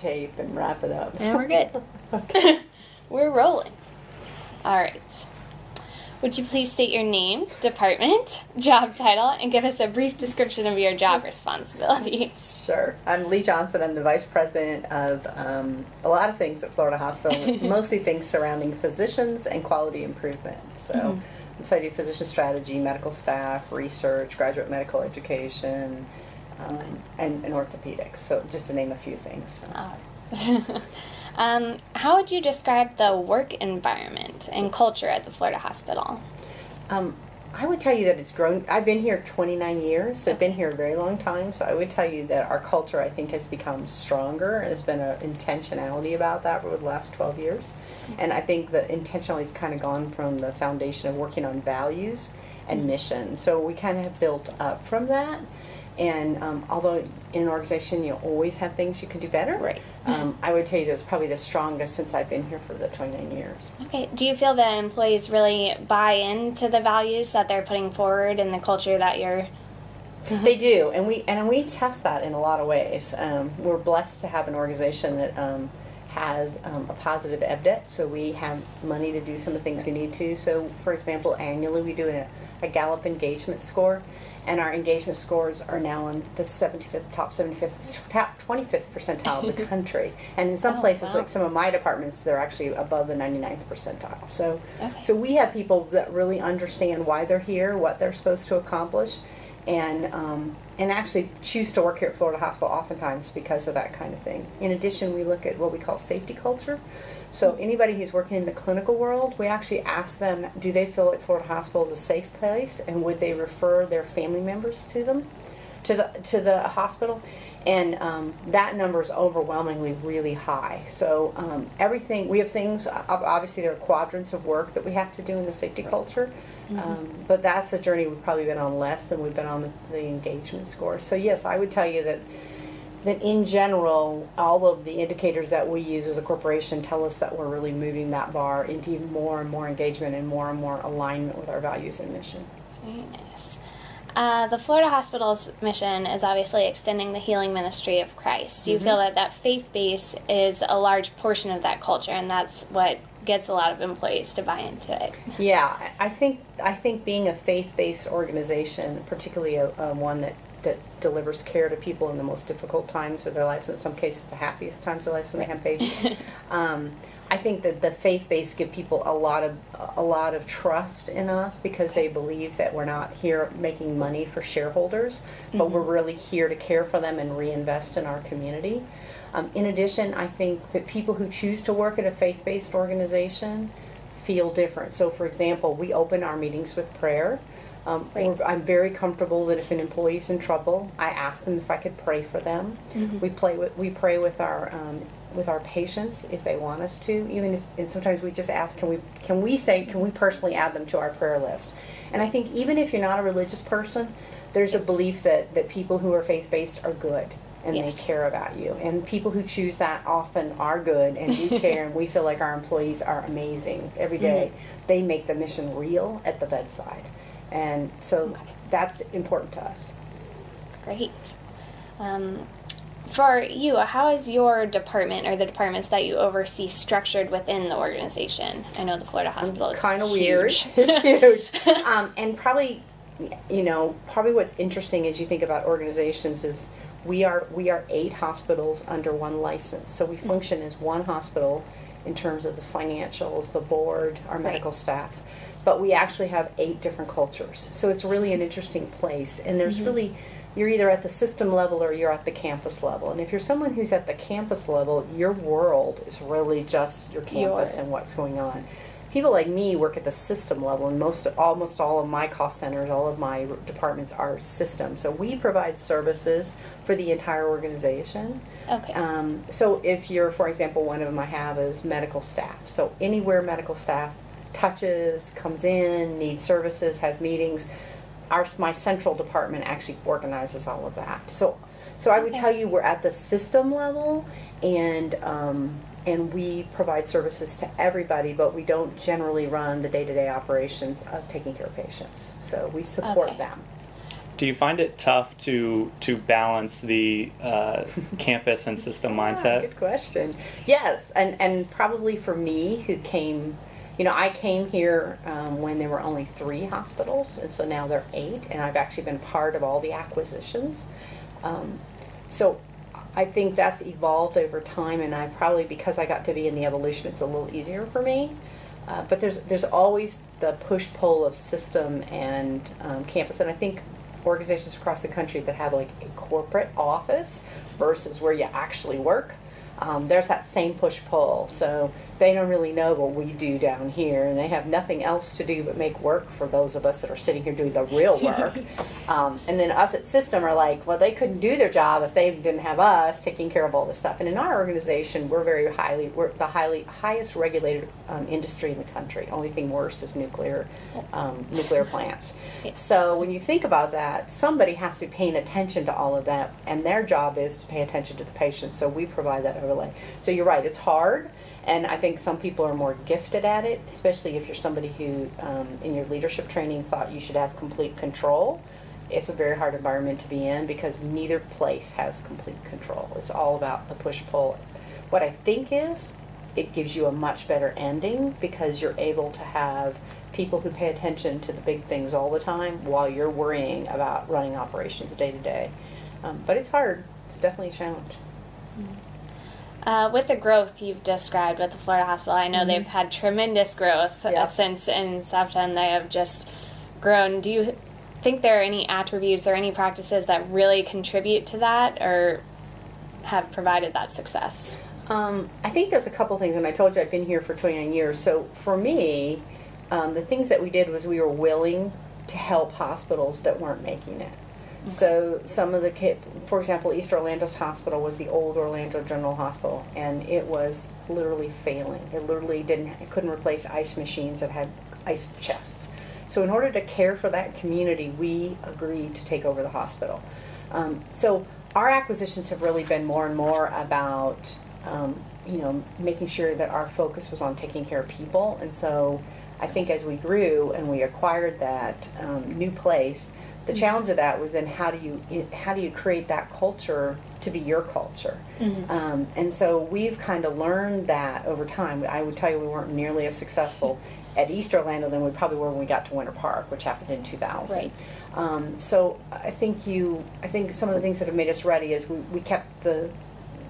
tape and wrap it up. And we're good. Okay. We're rolling. All right. Would you please state your name, department, job title, and give us a brief description of your job responsibilities? Sure. I'm Lee Johnson. I'm the Vice President of a lot of things at Florida Hospital, mostly things surrounding physicians and quality improvement. So, so I do physician strategy, medical staff, research, graduate medical education, and orthopedics. So just to name a few things. So. How would you describe the work environment and culture at the Florida Hospital? I would tell you that it's grown. I've been here 29 years, so I've been here a very long time. So I would tell you that our culture, I think, has become stronger. There's been an intentionality about that over the last 12 years. And I think the intentionality has kind of gone from the foundation of working on values and mission. So we kind of have built up from that. And although in an organization you always have things you can do better, right. I would tell you it's probably the strongest since I've been here for the 29 years. Okay. Do you feel that employees really buy into the values that they're putting forward and the culture that you're... They do, and we test that in a lot of ways. We're blessed to have an organization that has a positive EBDET, so we have money to do some of the things we need to. So, for example, annually we do a Gallup engagement score, and our engagement scores are now on the 25th top 25th percentile of the country. And in some places, like some of my departments, they're actually above the 99th percentile. So, so we have people that really understand why they're here, what they're supposed to accomplish, and actually choose to work here at Florida Hospital oftentimes because of that kind of thing. In addition, we look at what we call safety culture. So anybody who's working in the clinical world, we actually ask them, do they feel like Florida Hospital is a safe place, and would they refer their family members to them, to the hospital? And that number is overwhelmingly really high. So everything, we have things, obviously there are quadrants of work that we have to do in the safety culture, but that's a journey we've probably been on less than we've been on the engagement score. So yes, I would tell you that in general, all of the indicators that we use as a corporation tell us that we're really moving that bar into even more and more engagement and more alignment with our values and mission. Very nice. The Florida Hospital's mission is obviously extending the healing ministry of Christ. Do you feel that faith base is a large portion of that culture, and that's what gets a lot of employees to buy into it? Yeah, I think being a faith-based organization, particularly one that delivers care to people in the most difficult times of their lives, in some cases the happiest times of their lives when they have babies. I think that the faith base give people a lot of trust in us because they believe that we're not here making money for shareholders, but we're really here to care for them and reinvest in our community. In addition, I think that people who choose to work at a faith-based organization feel different. So, for example, we open our meetings with prayer. I'm very comfortable that if an employee's in trouble, I ask them if I could pray for them. We pray with our patients if they want us to. And sometimes we just ask, can we personally add them to our prayer list? And I think even if you're not a religious person, there's a belief that people who are faith-based are good and they care about you. And people who choose that often are good and do care, and we feel like our employees are amazing every day. They make the mission real at the bedside. And so that's important to us. Great. For you, how is your department or the departments that you oversee structured within the organization? I know the Florida Hospital is kind of huge. Weird. It's huge. And probably what's interesting as you think about organizations is we are 8 hospitals under one license. So we function as one hospital in terms of the financials, the board, our medical staff. But we actually have 8 different cultures. So it's really an interesting place. And there's really, you're either at the system level or you're at the campus level. And if you're someone who's at the campus level, your world is really just your campus and what's going on. People like me work at the system level, and almost all of my cost centers, all of my departments are systems. So we provide services for the entire organization. Okay. So if you're, for example, one of them I have is medical staff. So anywhere medical staff touches, comes in, needs services, has meetings, my central department actually organizes all of that. So I would tell you we're at the system level, and we provide services to everybody, but we don't generally run the day-to-day operations of taking care of patients. So we support them. Do you find it tough to balance the campus and system mindset? Good question. Yes, and probably for me, who came, I came here when there were only 3 hospitals, and so now there are 8, and I've actually been part of all the acquisitions. So I think that's evolved over time, and I probably, because I got to be in the evolution, it's a little easier for me. But there's always the push-pull of system and campus, and I think organizations across the country that have like a corporate office versus where you actually work, there's that same push-pull. So they don't really know what we do down here, and they have nothing else to do but make work for those of us that are sitting here doing the real work. And then us at System are like, well, they couldn't do their job if they didn't have us taking care of all this stuff. And in our organization, we're the highest regulated industry in the country. Only thing worse is nuclear plants. So when you think about that, somebody has to be paying attention to all of that, and their job is to pay attention to the patient. So we provide that overlay. So you're right, it's hard, and I think some people are more gifted at it, especially if you're somebody who in your leadership training thought you should have complete control. It's a very hard environment to be in because neither place has complete control. It's all about the push-pull. What I think is it gives you a much better ending because you're able to have people who pay attention to the big things all the time while you're worrying about running operations day to day. But it's hard. It's definitely a challenge. With the growth you've described with the Florida Hospital, I know they've had tremendous growth since inception. They have just grown. Do you think there are any attributes or any practices that really contribute to that or have provided that success? I think there's a couple things, and I told you I've been here for 29 years. So for me, the things that we did was we were willing to help hospitals that weren't making it. Okay. So some of for example, East Orlando's hospital was the old Orlando General Hospital, and it was literally failing. It literally couldn't replace ice machines that had ice chests. So in order to care for that community, we agreed to take over the hospital. So our acquisitions have really been more and more about making sure that our focus was on taking care of people. And so I think as we grew and we acquired that new place, the challenge of that was then how do you create that culture to be your culture? And so we've kind of learned that over time. I would tell you we weren't nearly as successful at East Orlando than we probably were when we got to Winter Park, which happened in 2000. Right. So I think some of the things that have made us ready is we kept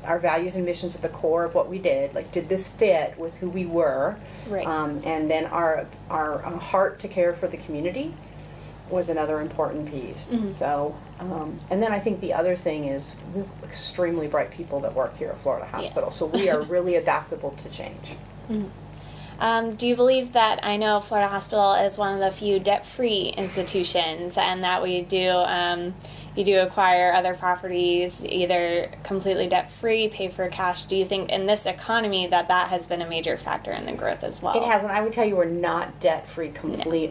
our values and missions at the core of what we did. Like, did this fit with who we were? Right. And then our heart to care for the community was another important piece. So, and then I think the other thing is we have extremely bright people that work here at Florida Hospital. So we are really adaptable to change. Do you believe that, I know Florida Hospital is one of the few debt-free institutions, and that you do acquire other properties either completely debt-free, pay for cash. Do you think in this economy that has been a major factor in the growth as well? It has, and I would tell you we're not debt-free completely.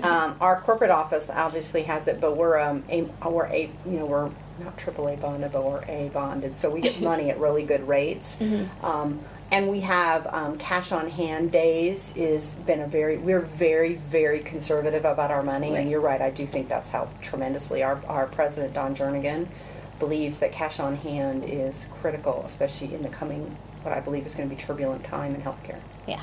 No. Our corporate office obviously has it, but we're not AAA bonded, but we're A bonded, so we get money at really good rates. And we have cash on hand days we're very, very conservative about our money. Right. And you're right, I do think that's helped tremendously. Our president, Don Jernigan, believes that cash on hand is critical, especially in the coming, what I believe is going to be turbulent time in healthcare. Yeah.